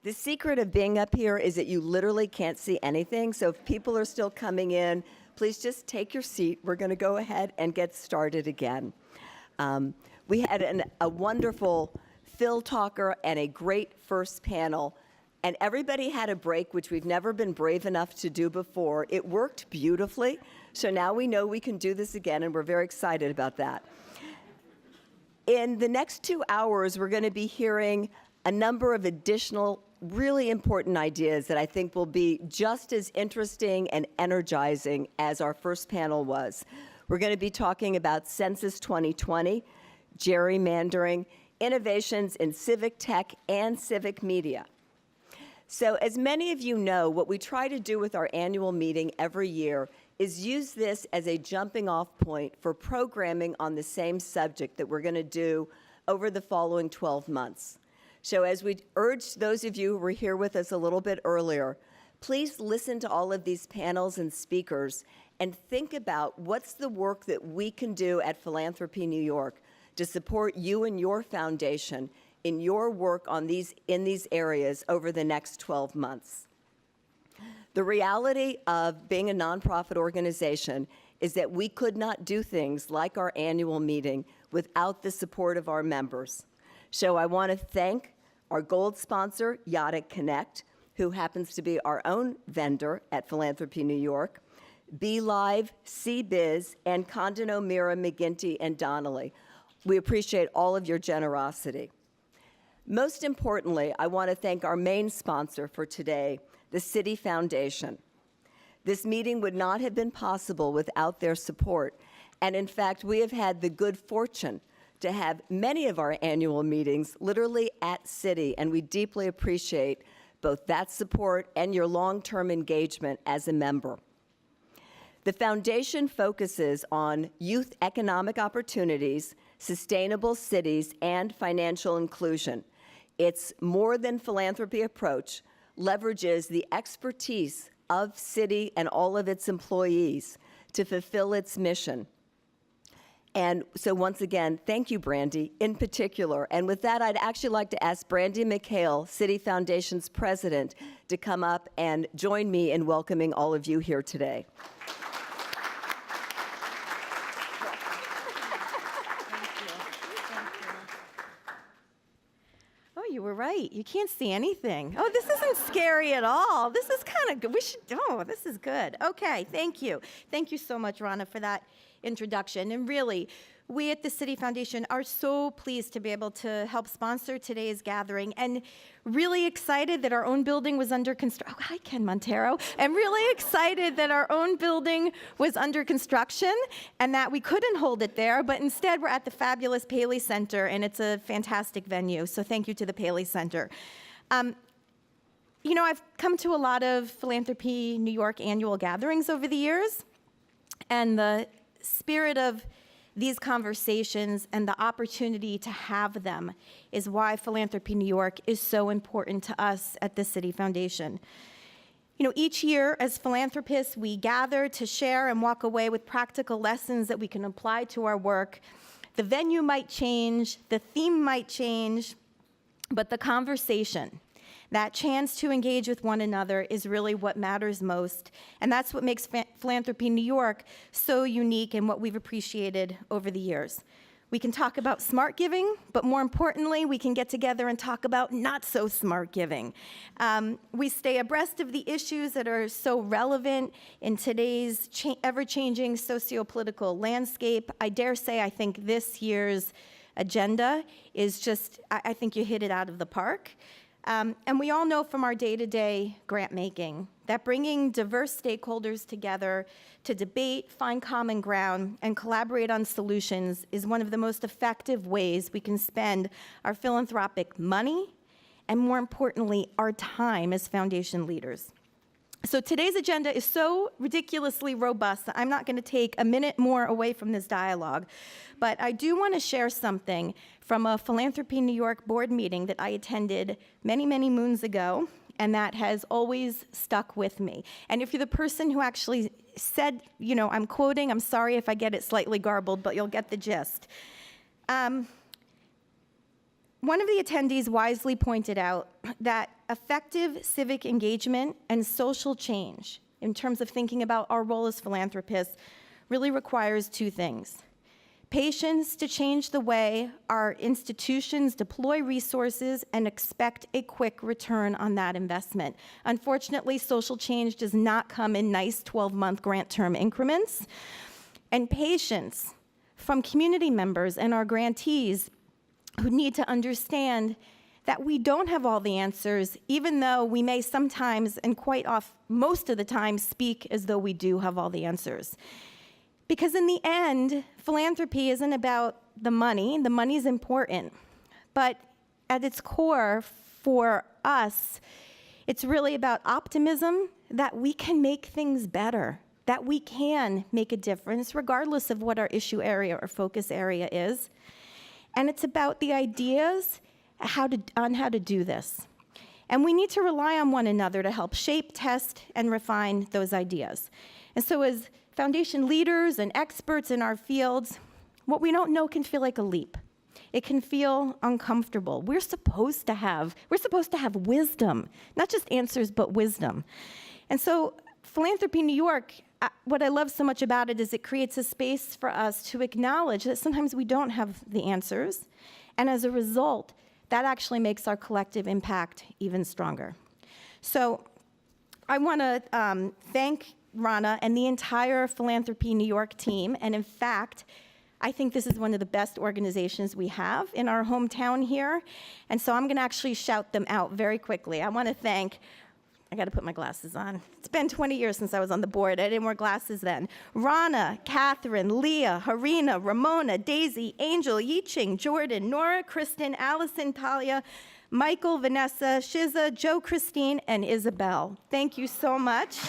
The secret of being up here is that you literally can't see anything. So if people are still coming in, please just take your seat. We're going to go ahead and get started again. We had a wonderful Phil talker and a great first panel. And everybody had a break, which we've never been brave enough to do before. It worked beautifully. So now we know we can do this again, and we're very excited about that. In the next 2 hours, we're going to be hearing a number of additional really important ideas that I think will be just as interesting and energizing as our first panel was. We're going to be talking about Census 2020, gerrymandering, innovations in civic tech and civic media. So as many of you know, what we try to do with our annual meeting every year is use this as a jumping off point for programming on the same subject that we're going to do over the following 12 months. So as we urge those of you who were here with us a little bit earlier, please listen to all of these panels and speakers and think about what's the work that we can do at Philanthropy New York to support you and your foundation in your work in these areas over the next 12 months. The reality of being a nonprofit organization is that we could not do things like our annual meeting without the support of our members. So I want to thank our gold sponsor, Yadik Connect, who happens to be our own vendor at Philanthropy New York, BeLive, CBiz, and Condon O'Meara, McGinty, and Donnelly. We appreciate all of your generosity. Most importantly, I want to thank our main sponsor for today, the Citi Foundation. This meeting would not have been possible without their support, and in fact, we have had the good fortune to have many of our annual meetings literally at Citi, and we deeply appreciate both that support and your long-term engagement as a member. The foundation focuses on youth economic opportunities, sustainable cities, and financial inclusion. Its more than philanthropy approach leverages the expertise of Citi and all of its employees to fulfill its mission. And so once again, thank you, Brandee, in particular. And with that, I'd actually like to ask Brandee McHale, Citi Foundation's president, to come up and join me in welcoming all of you here today. You were right. You can't see anything. Oh, this isn't scary at all. This is kind of good. This is good. Okay, thank you. Thank you so much, Rana, for that introduction. And really, we at the Citi Foundation are so pleased to be able to help sponsor today's gathering, and really excited that our own building was under construction. Oh, hi, Ken Montero. And really excited that our own building was under construction and that we couldn't hold it there, but instead we're at the fabulous Paley Center, and it's a fantastic venue. So thank you to the Paley Center. You know, I've come to a lot of Philanthropy New York annual gatherings over the years, and the spirit of these conversations and the opportunity to have them is why Philanthropy New York is so important to us at the Citi Foundation. You know, each year as philanthropists, we gather to share and walk away with practical lessons that we can apply to our work. The venue might change, the theme might change, but the conversation, that chance to engage with one another, is really what matters most. And that's what makes Philanthropy New York so unique and what we've appreciated over the years. We can talk about smart giving, but more importantly, we can get together and talk about not so smart giving. We stay abreast of the issues that are so relevant in today's ever-changing socio-political landscape. I dare say I think this year's agenda is just, I think you hit it out of the park. And we all know from our day-to-day grant making that bringing diverse stakeholders together to debate, find common ground, and collaborate on solutions is one of the most effective ways we can spend our philanthropic money and, more importantly, our time as foundation leaders. So today's agenda is so ridiculously robust that I'm not going to take a minute more away from this dialogue, but I do want to share something from a Philanthropy New York board meeting that I attended many, many moons ago, and that has always stuck with me. And if you're the person who actually said, you know, I'm quoting, I'm sorry if I get it slightly garbled, but you'll get the gist. One one of the attendees wisely pointed out that effective civic engagement and social change, in terms of thinking about our role as philanthropists, really requires two things: patience to change the way our institutions deploy resources and expect a quick return on that investment. Unfortunately, social change does not come in nice 12-month grant term increments. And patience from community members and our grantees who need to understand that we don't have all the answers, even though we may sometimes, and most of the time, speak as though we do have all the answers. Because in the end, philanthropy isn't about the money. The money is important. But at its core, for us, it's really about optimism that we can make things better, that we can make a difference, regardless of what our issue area or focus area is. And it's about the ideas on how to do this. And we need to rely on one another to help shape, test, and refine those ideas. And so as foundation leaders and experts in our fields, what we don't know can feel like a leap. It can feel uncomfortable. We're supposed to have wisdom, not just answers, but wisdom. And so Philanthropy New York, what I love so much about it is it creates a space for us to acknowledge that sometimes we don't have the answers, and as a result, that actually makes our collective impact even stronger. So I want to thank Rana and the entire Philanthropy New York team, and in fact, I think this is one of the best organizations we have in our hometown here, and so I'm going to actually shout them out very quickly. I want to thank, I got to put my glasses on. It's been 20 years since I was on the board. I didn't wear glasses then. Rana, Catherine, Leah, Harina, Ramona, Daisy, Angel, Yiching, Jordan, Nora, Kristen, Allison, Talia, Michael, Vanessa, Shiza, Joe, Christine, and Isabel. Thank you so much.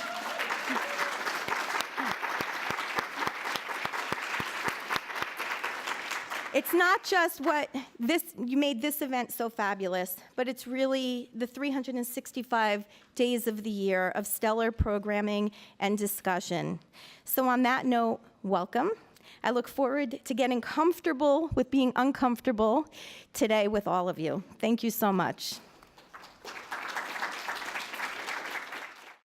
It's not just you made this event so fabulous, but it's really the 365 days of the year of stellar programming and discussion. So on that note, welcome. I look forward to getting comfortable with being uncomfortable today with all of you. Thank you so much.